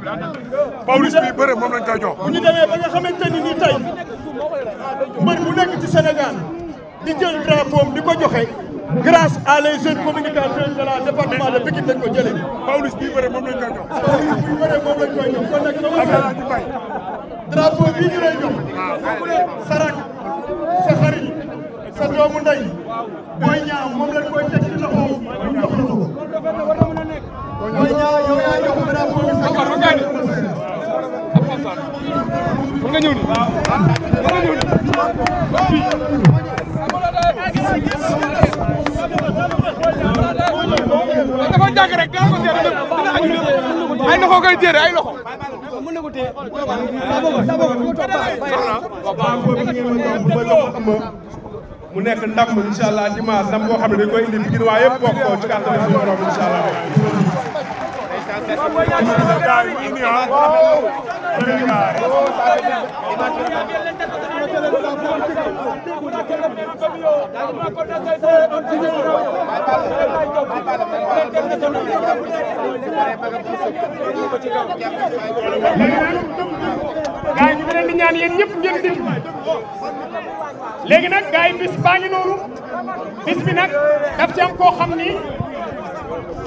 Pawlish bi bëre moom lañ koy jox. bu ñu demee ba nga xamante ni nii tey mbër bu nekk ci Sénégal di jël drapeau di ko joxe grâce à les jeunes communicateurs de la département de Pikine dañ ko jëlee. Pawlish bi bëre moom lañ koy jox. Pawlish bi bëre moom lañ koy jox kon nag drapeau bii ñu lay jox. sarak sa xarit sa doomu ndey Boy Niang moom lañ koy teg ci loxo jox la ko. Boy Niang yow yaa jox drapeau bi sa xarit. nga ñëw ni nga ñëw ni dafa jàng rek dara ko seet ay loxo koy téere ay loxo mën na ko téye mu nekk ndam inshallah dimanche ndam boo xam ne dañ koy indi Pikine waa yëpp bokk ko ci kàttan suñu borom inshallah gaay ñu leen di ñaan yéen ñëpp ngeen dégg léegi nag gaay bis baa ngi noonu bis bi nag daf ci am koo xam ni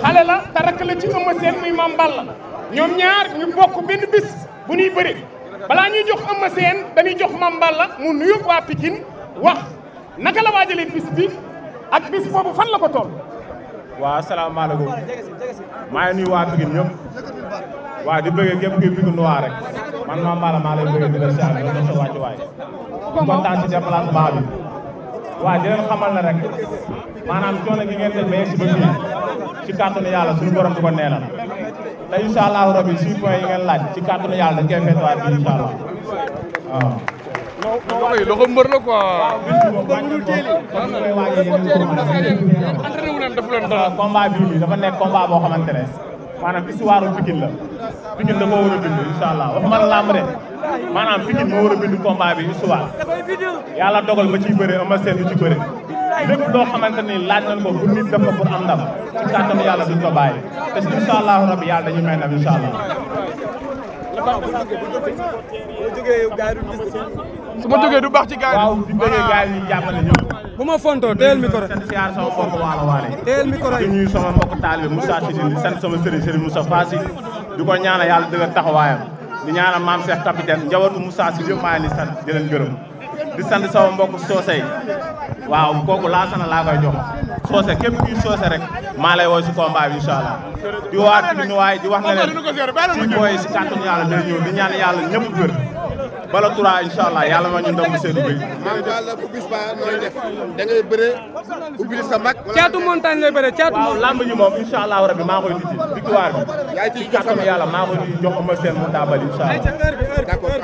xale la te rakk la ci Eumeu Sène muy Mame Balla ñoom ñaar ñu bokk benn bis bu ñuy bëri balaa ñuy jox Eumeu Sène dañuy jox Mame Balla mu nuyu waa Pikine wax naka la waajalee bis bi ak bis boobu fan la ko toll. waaw asalaamaaleykum maa ngi nuyu waa Pikine ñëpp waaw di bëggee képp kuy Pikine noir rek man Mame Balla maa lay bëggee di la siyaar di la sa wàccuwaay kontaan ci déplacement bi waaw di leen xamal na rek maanaam coono gi ngeen def ba yegg si ba fii ci kàttanu yàlla suñu borom di ko neenal te incha allahu rabi 6 points yi ngeen laaj ci kàttanu yàlla dañ koy feetuwaat bi incha allah waaw. loxo mbër la quoi. combat bii dafa nekk combat boo xamante ne maanaam histoire Pikine la Pikine da koo war a bind incha allah waxuma la làmb de maanaam Pikine moo war a bind combat bi histoire yàlla dogal ma ciy bëre Eumeu Sène du ci bëre lépp loo xamante ni laaj nañ ko pour nit def ko pour am ndam ci kàttanu yàlla duñ ko bàyyi te incha allahu rabbi yàlla dañuy may ndam incha allah. su ma jógee du baax ci gars yi. waaw di bëggee gars yi jàppale ñëpp. bu ma fontoo téyel micro. di siyaar sama mbokk waalo waale. téyel micro yi di nuyu sama mbokk taalibe Moussa Tidine di sant sama sëriñ Serigne Moussa Fassi di ko ñaanal yàlla dëggal taxawaayam di ñaanal maam Cheikh capitaine njabootu Moussa si yëpp maa ngi sant di leen gërëm di sant sama mbokk soosey waaw kooku laa sana laa koy jox soose képp kuy soose rek maa lay woo si combat bi incha allah di waat ci nuwaay di wax ne leen si booy si kàttanu yàlla day ñëw di ñaan yàlla ñëpp wér bala tura incha allah yàlla ma ñu ndam bu seedu bi. Mame Balla bu bis ba nooy def da ngay bëre ubbil sa mag. caatu montagne lay bëre caatu. waaw lamb ji moom incha allah rabi maa koy tijji victoire bi. yaay ci kàttanu yàlla maa koy jox Eumeu Sène mu daabal incha allah. d'accord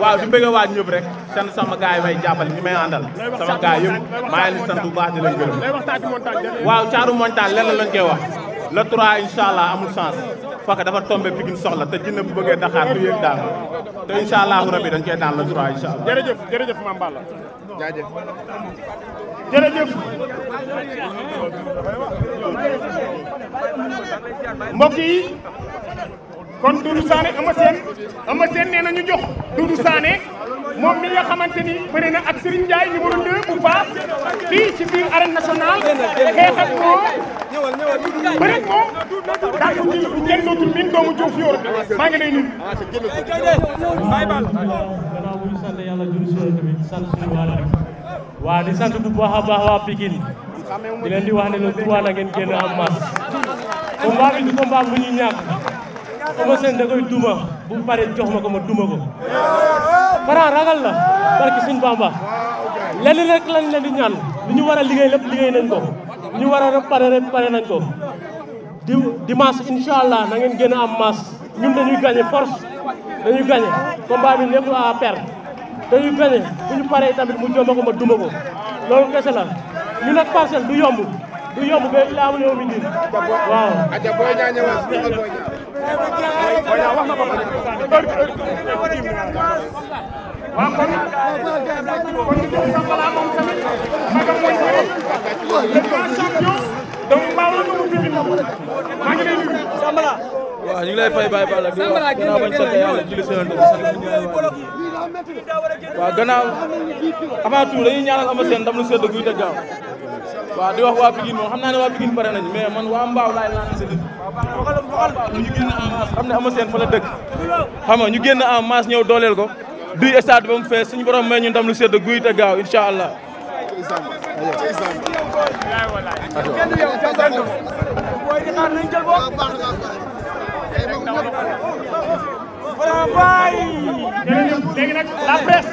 waaw di bëgg waat ñëpp rek sant sama gars yi may jàppale ñi may àndal sama gars yëpp maa ngi leen di sant bu baax di leen gërëm. waaw caatu montagne lenn lañ koy wax le 3 incha allah amul chance fekk dafa tombé Pikine soxla te jinne bu bëggee Dakar du yéeg daal te incha allahu rabi dañ koy daan le 3 incha allah. jërëjëf jërëjëf Mame Balla. jaajëf. jërëjëf. mbokk yi kon Doudou Sané Eumeu Sène nee na ñu jox Doudou Sané moom mi nga xamante ni bëri na ak Serigne Ndiaye numéro 2 bu baax fii ci biir arène nationale xeex ak moom bëri ak moom daa ko jël bu kenn dootul min doomu Diouf yor maa ngi lay nuyu. gannaaw bu ñu sant yàlla jur si tamit sant suñu waa rek waa di sant bu baax a baax waa Pikine di leen di wax ne le 3 na ngeen génn en masse combat bi du combat bu ñuy ñàkk Eumeu Sène da koy duma bu paree jox ma ko ma duma ko Franc ragal la barki suñu Bamba lenn rek lañ leen di ñaan li ñu war a liggéey lépp liggéey nañ ko li ñu war a réparé nañ ko dimanche incha allah na ngeen génn en masse ñun dañuy gagné force dañuy gagné combat bi nekkul à perdre dañuy gagné bu ñu paree tamit mu jomba ko ma duma ko loolu kese la ñu nag parcelle du yomb ba ilaa amul yow mi dir waaw. aja Boy Niang ñëwal Boy Niang wax na ko waaw kon ñu jox Sambala moom tamit magam mooy bëri le grand champion donc mbaaw la mu Pikine maa ngi lay nuyu. Sambala waaw ñu ngi lay fay Baye Balla di wax gannaaw bañ sant yàlla julli si yonent bi sant suñu ñaari waajur waaw gannaaw avant tout dañuy ñaanal Eumeu Sène ndam lu sedd guy te gaaw waaw di wax waa Pikine moom xam naa ne waa Pikine pare nañ mais man waa Mbaaw laay lancé nit ñu génn en masse xam ne Eumeu Sène fa la dëkk xam nga ñu génn en masse ñëw dooleel ko duy stade ba mu fees suñu borom may ñu ndam lu sedd guy te gaaw incha allah. léegi nag la presse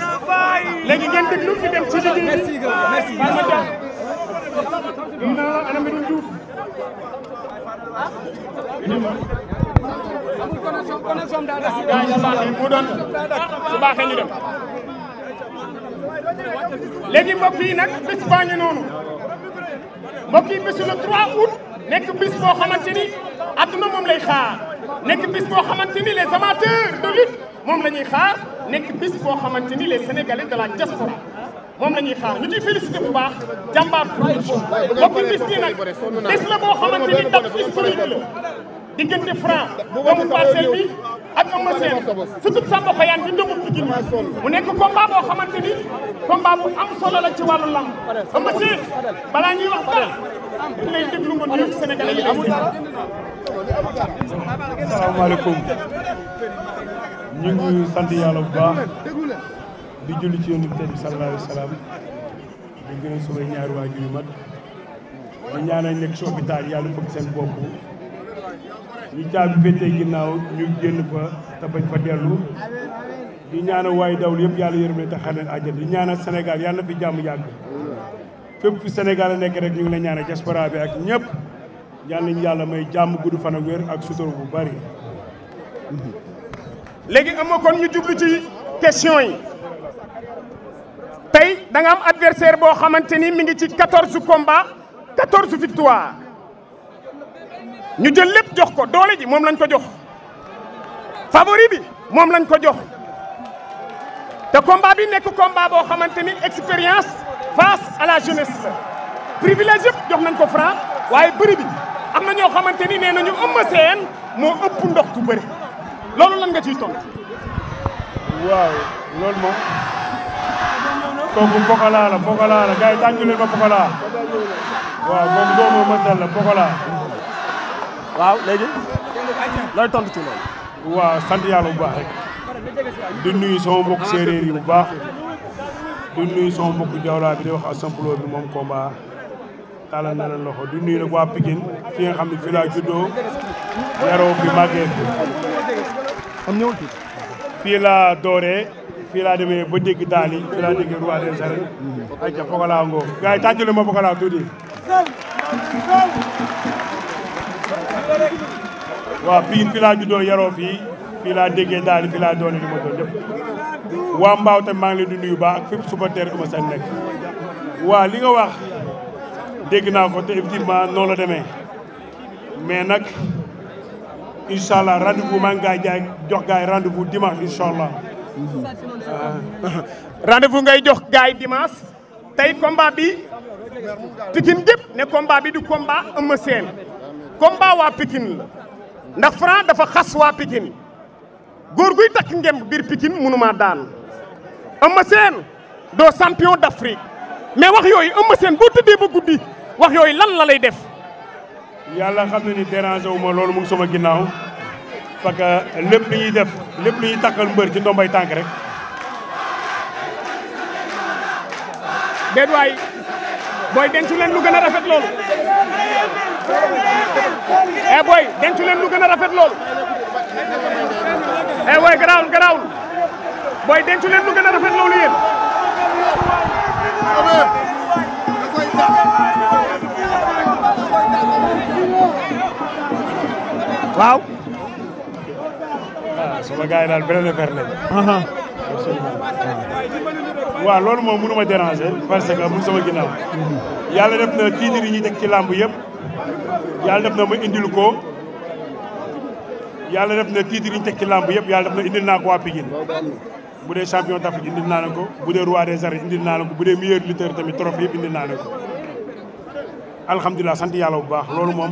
léegi ngeen déglu ñu dem ci liggéey bi. merci ana Mbirou Diouf. mu doon su baaxee ñu dem. léegi mbokk yi nag bis baa ngi noonu mbokk yi bisu le 3 août nekk bis boo xamante ni adduna moom lay xaar nekk bis boo xamante ni les amateurs de lutte moom la ñuy xaar nekk bis boo xamante ni les sénégalais de la diaspora moom la ñuy xaar ñu ciy félicité bu baax jàmbaar production mbokk yi bis bii nag bis la boo xamante ni date historique la diggante Franc doomu Parcelles bi ak Eumeu Sène surtout Samba Xoyaan bi ndëmu Pikine mu nekk combat boo xamante ni combat bu am solo la ci wàllu lamb Eumeu Sène balaa ñuy wax dara dañ lay déglu nga nuyu Sénégalais yi amul asalaamaaleykum ñu ngi sant yàlla bu baax di julli ci yonent bi sallallahu alayhi wa sallam di gërëm sumay ñaari waajur yu mag di ñaanal nekk ci hôpital yàlla fëgg seen bopp ñu caabi féetee ginnaaw ñu génn fa te bañ fa dellu di ñaanal waaye dawlu yëpp yàlla yërëm leen te xar leen àjjana di ñaanal Sénégal yàlla na fi jàmm yàgg fépp fi Sénégal nekk rek ñu ngi la ñaanal diaspora bi ak ñëpp yàlla nañu yàlla may jàmm gudd fan ak wér ak sutura bu bari. léegi ama kon ñu jublu ci question yi tey da nga am adversaire boo xamante ni mi ngi ci 14 combats 14 victoires ñu jël lépp jox ko doole ji moom lañ ko jox favori bi moom lañ ko jox te combat bi nekk combat boo xamante ni expérience face à la jeunesse la privilège yëpp jox nañ ko Franc waaye bëri bi am na ñoo xamante ni nee nañu Eumeu Sène moo ëpp ndox tu bëri loolu lan nga ciy tontu. waaw loolu moom kooku Pokola la Pokola la gars yi tànn leen ma Pokola waaw kooku doomu Eumeu Sène la Pokola. waaw léegi looy tontu ci loolu. waaw sant yàlla bu baax rek di nuyu sama mbokk séeréer yi bu baax di nuyu sama mbokk Jawla bi di wax ak sampuloo bi moom combat tàllal na leen loxo di nuyu nag waa Pikine fi nga xam ne fii laa juddoo yaroo fi màggee fii laa dooree fii laa demee ba dégg daali fii laa dégg roi des arènes ay ca Pokola ngoo gars yi tàccule ma Pokola tuuti waaw Pikine fii laa juddoo yaroo fii laa déggee daali fii laa doone li ma doon lépp waa Mbaaw tamit maa ngi leen di nuyu baax ak fépp supporter Eumeu Sène nekk waaw li nga wax dégg naa ko te effectivement noonu la demee mais nag incha allah rendez-vous maa ngi gaay jaay jox gaay rendez-vous dimanche incha allah. rendez-vous ngay jox gaay dimanche tey combat bi Pikine gépp ne combat bi du combat Eumeu Sène combat waa Pikine la ndax Franc dafa xas waa Pikine góor guy takk ngemb biir Pikine mënuma daan Eumeu Sène doo champion d'Afrique mais wax yooyu Eumeu Sène boo tëddee ba guddi wax yooyu lan la lay def. yàlla xam na ni déranger wu ma loolu mu ngi sama ginnaaw parce que lépp li ñuy def lépp li ñuy takkal mbër ci ndombay tànk rek. déet waay booy dencu leen lu gën a rafet loolu. booy dencu leen lu gën a rafet loolu. booy garaawul garaawul booy dencu leen lu gën a rafet loolu yéen. waaw. sama gars yi daal beneen affaire lañ. waaw loolu moom mënu ma déranger parce que mu sama ginnaaw. yàlla def na titre yi ñuy teg ci làmb yëpp yàlla def na ma indil ko yàlla def na titre yi ñu teg ci làmb yëpp yàlla def na indil naa ko waa Pikine bu dee champion d'Afrique indil naa la ko bu dee roi des arènes indil naa la ko bu dee meilleur lutteur tamit trophée yëpp indil naa la ko. alhamdulilah sant yàlla bu baax loolu moom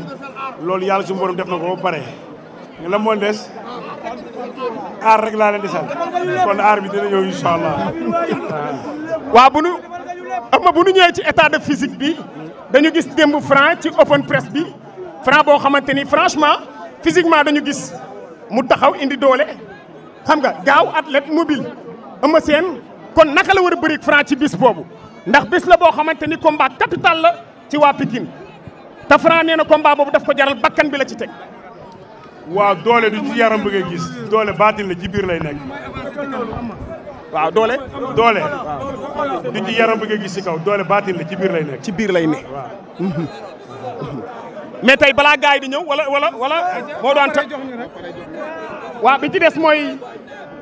loolu yàlla suñu borom def na ko ba pare la moo des aar rek laa leen di sant kon aar bi dina ñëw incha allah. waaw bu nu ñëwee ci état de physique bi dañu gis démb Franc ci open press bi Franc boo xamante ni franchement physiquement dañu gis mu taxaw indi doole xam nga gaaw athlète mobile Eumeu Sène kon naka la war a bëri Franc ci bis boobu ndax bis la boo xamante ni combat capital la ci waa Pikine te Franc nee na combat boobu daf ko jaral bakkan bi la ci teg. waaw doole du ci yaram bëgg a gis doole baatil la ci biir lay nekk. waaw doole. du ci yaram bëgg a gis ci kaw doole baatil la ci biir lay nekk. ci biir lay ne. mais tey balaa gars yi di ñëw wala moo doon ta waaw bi ci des mooy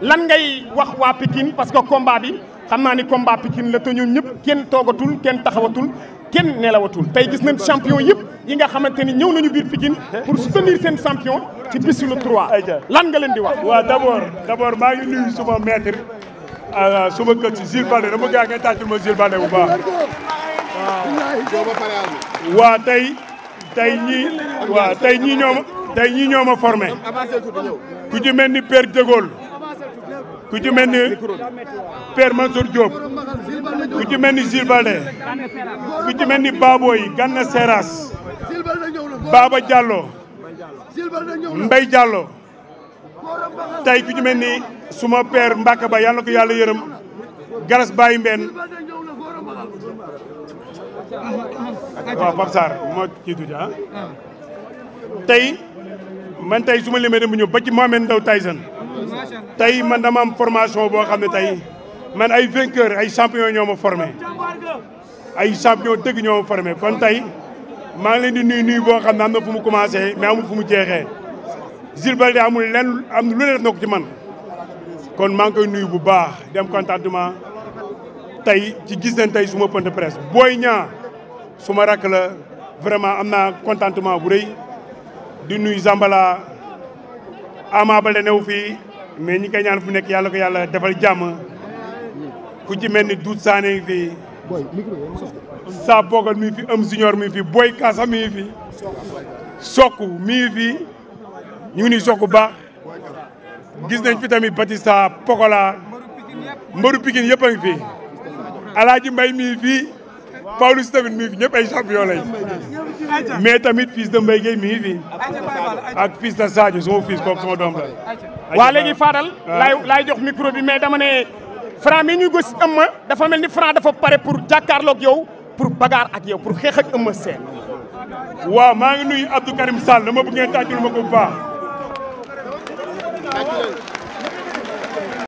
lan ngay wax waa Pikine parce que combat bi xam naa ni combat Pikine la te ñun ñëpp kenn toogatul kenn taxawatul kenn nelawatul tey gis nañ champion yëpp yi nga xamante ni ñëw nañu biir Pikine pour soutenir seen champion ci bisu le 3 lan nga leen di wax. waaw d'abord maa ngi nuyu suma maître suma kër si Jules Baldé dama gaa ngeen tàccul ma Jules Baldé bu baax. waaw tey ñii ñoo ma formé ku ci mel ni Père De Gaulle ku ci mel ni Père Mansour Diop ku ci mel ni Jules Baldé ku ci mel ni Baboy Gana Seras Baba Diallo Mbaye Diallo tey ku ci mel ni suma père Mbacke Ba yàlla na ko yàlla yërëm Galas Baye Mbène waaw Pape Sarr moo ciy tuuti tey man tey su ma limee dem ñëw ba ci Mohamed Ndao Tyson tey man dama am formation boo xam ne tey man ay vainqueur ay champion ñoo ma formé ay champion dëgg ñoo ma formé kon tey maa ngi leen di nuyu boo xam ne am na fu mu commencé mais amul fu mu jeexee Jules Baldé amul lenn am lu ne def na ko ci man kon maa ngi koy nuyu bu baax di am contentement tey ci gis nañ tey suma point de presse Boy Niang suma rakk la vraiment am naa contentement bu rëy di nuyu Zambala Ama Baldé new fii mais ñi koy ñaan fu nekk yàlla ko yàlla defal jàmm ku ci mel ni Doudou Sané fii Sa Bogal mi fi am junior mi fi Boy Kassa mi fi Sokku mi fi ñu ngi nii Sokku baax gis nañ fi tamit Batista Pokola mbaru Pikine yëpp a ngi fi Alaaji Mbay mi fii Paulus tamit mi fi ñëpp ay champion lañ mais tamit fils de Mbaye Gueye mi fi ak fils de Sadio sama fils kooku sama doom la. waa léegi Fadal laay jox micro bi mais dama ne Franc mi ñuy gis Eumeu dafa mel ni Franc dafa pare pour jàkkaarloog yow pour bagarre ak yow pour xeex ak Eumeu Sène. waaw maa ngi nuyu Abdou Karim Sall dama bëgg ngeen tàccul ma ko bu baax.